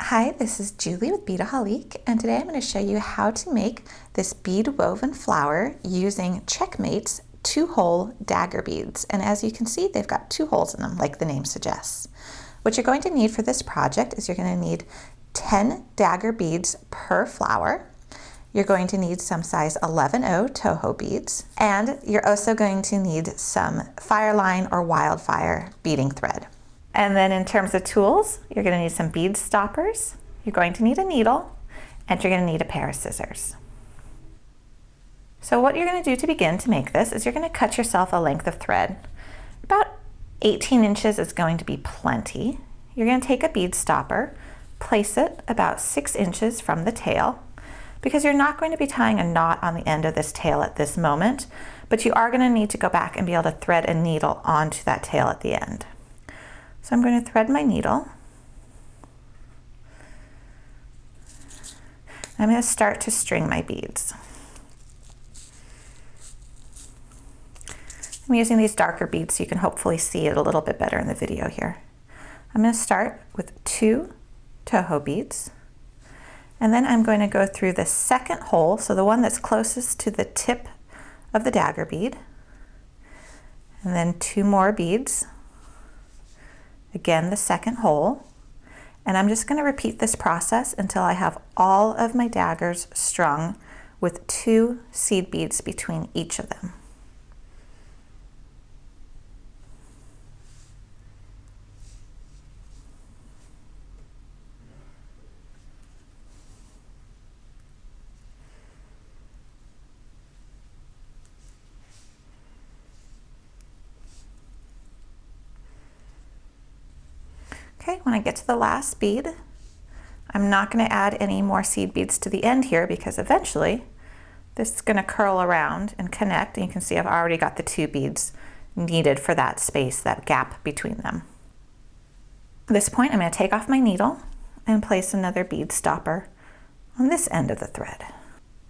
Hi, this is Julie with Beadaholique, and today I'm going to show you how to make this bead woven flower using CzechMates 2-hole dagger beads. And as you can see, they've got 2 holes in them, like the name suggests. What you're going to need for this project is you're going to need 10 dagger beads per flower. You're going to need some size 11/0 Toho beads, and you're also going to need some FireLine or wildfire beading thread. And then in terms of tools, you're going to need some bead stoppers, you're going to need a needle, and you're going to need a pair of scissors. So what you're going to do to begin to make this is you're going to cut yourself a length of thread. About 18 inches is going to be plenty. You're going to take a bead stopper, place it about 6 inches from the tail, because you're not going to be tying a knot on the end of this tail at this moment, but you are going to need to go back and be able to thread a needle onto that tail at the end. So I'm going to thread my needle. I'm going to start to string my beads. I'm using these darker beads so you can hopefully see it a little bit better in the video here. I'm going to start with 2 Toho beads, and then I'm going to go through the second hole, so the one that's closest to the tip of the dagger bead, and then 2 more beads. Again, the second hole, and I'm just going to repeat this process until I have all of my daggers strung with 2 seed beads between each of them. Okay, when I get to the last bead, I'm not going to add any more seed beads to the end here because eventually this is going to curl around and connect, and you can see I've already got the 2 beads needed for that space, that gap between them. At this point, I'm going to take off my needle and place another bead stopper on this end of the thread.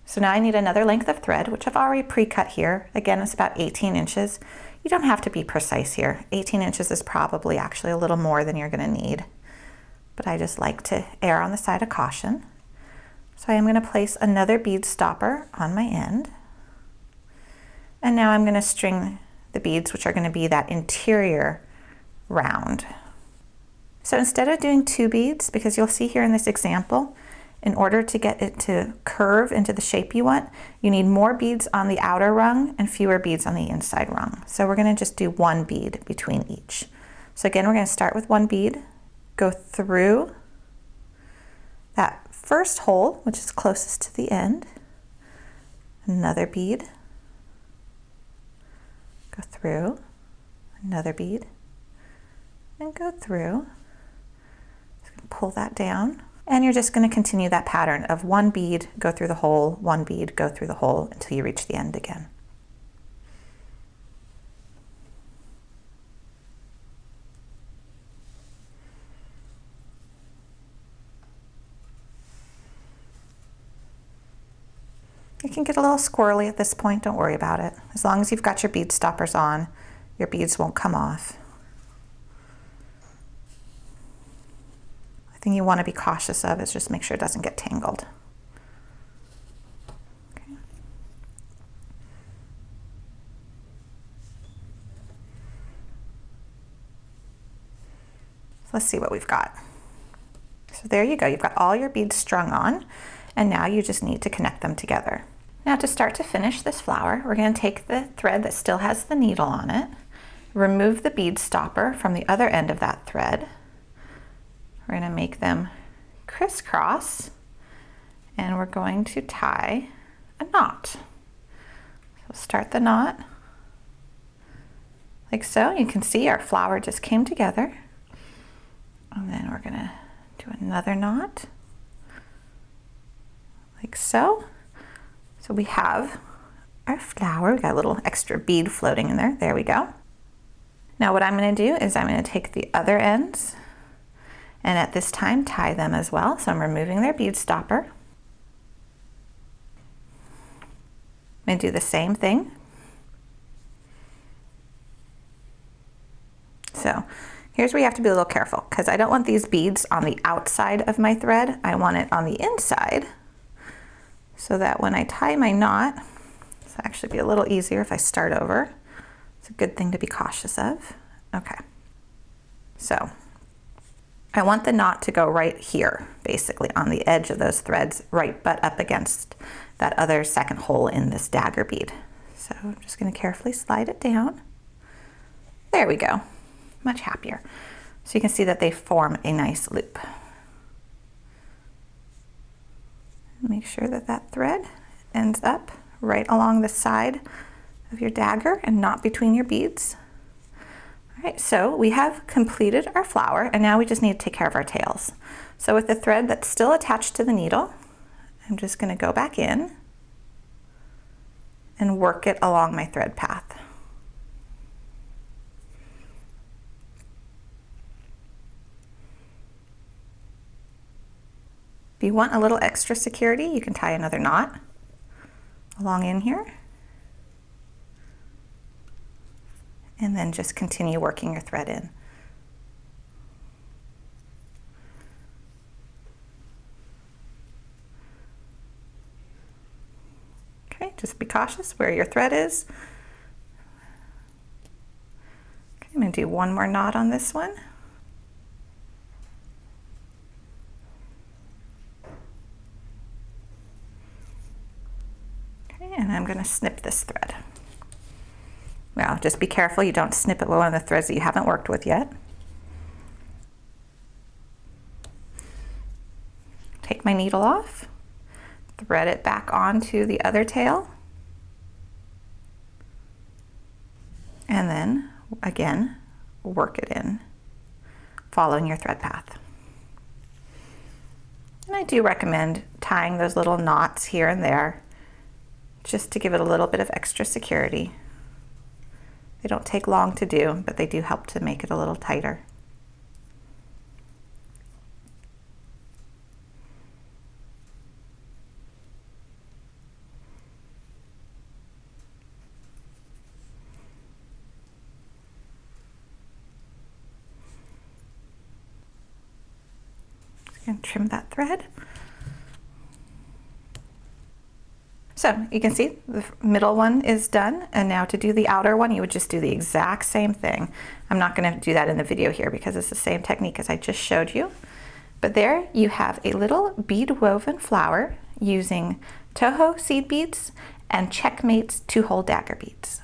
So now I need another length of thread, which I've already pre-cut here. Again, it's about 18 inches. You don't have to be precise here. 18 inches is probably actually a little more than you're going to need, but I just like to err on the side of caution. So I am going to place another bead stopper on my end, and now I'm going to string the beads, which are going to be that interior round. So instead of doing 2 beads, because you'll see here in this example, in order to get it to curve into the shape you want, you need more beads on the outer rung and fewer beads on the inside rung. So we're going to just do 1 bead between each. So again, we're going to start with 1 bead, go through that first hole, which is closest to the end, another bead, go through, another bead, and go through. Just going to pull that down. And you're just going to continue that pattern of 1 bead, go through the hole, 1 bead, go through the hole until you reach the end again. You can get a little squirrely at this point, don't worry about it. As long as you've got your bead stoppers on, your beads won't come off. Thing you want to be cautious of is just make sure it doesn't get tangled. Okay. So let's see what we've got. So there you go, you've got all your beads strung on, and now you just need to connect them together. Now to start to finish this flower, we're going to take the thread that still has the needle on it, remove the bead stopper from the other end of that thread. We're going to make them crisscross, and we're going to tie a knot. So start the knot like so. You can see our flower just came together, and then we're going to do another knot like so. So we have our flower. We got a little extra bead floating in there. There we go. Now what I'm going to do is I'm going to take the other ends and at this time tie them as well. So I'm removing their bead stopper. I'm going to do the same thing. So Here's where you have to be a little careful because I don't want these beads on the outside of my thread. I want it on the inside so that when I tie my knot, it's actually be a little easier if I start over. It's a good thing to be cautious of. Okay, so I want the knot to go right here, basically on the edge of those threads, right butt up against that other second hole in this dagger bead. So I'm just going to carefully slide it down. There we go. Much happier. So you can see that they form a nice loop. Make sure that that thread ends up right along the side of your dagger and not between your beads. All right, so we have completed our flower and now we just need to take care of our tails. So with the thread that's still attached to the needle, I'm just going to go back in and work it along my thread path. If you want a little extra security, you can tie another knot along in here. And then just continue working your thread in. Okay, just be cautious where your thread is. Okay, I'm going to do one more knot on this one. Okay, and I'm going to snip this thread. Now, just be careful you don't snip it with one of the threads that you haven't worked with yet. Take my needle off, thread it back onto the other tail, and then, again, work it in, following your thread path. And I do recommend tying those little knots here and there, just to give it a little bit of extra security. They don't take long to do, but they do help to make it a little tighter. Just going to trim that thread. So you can see the middle one is done, and now to do the outer one you would just do the exact same thing. I'm not going to do that in the video here because it's the same technique as I just showed you. But there you have a little bead woven flower using Toho seed beads and CzechMates 2-hole dagger beads.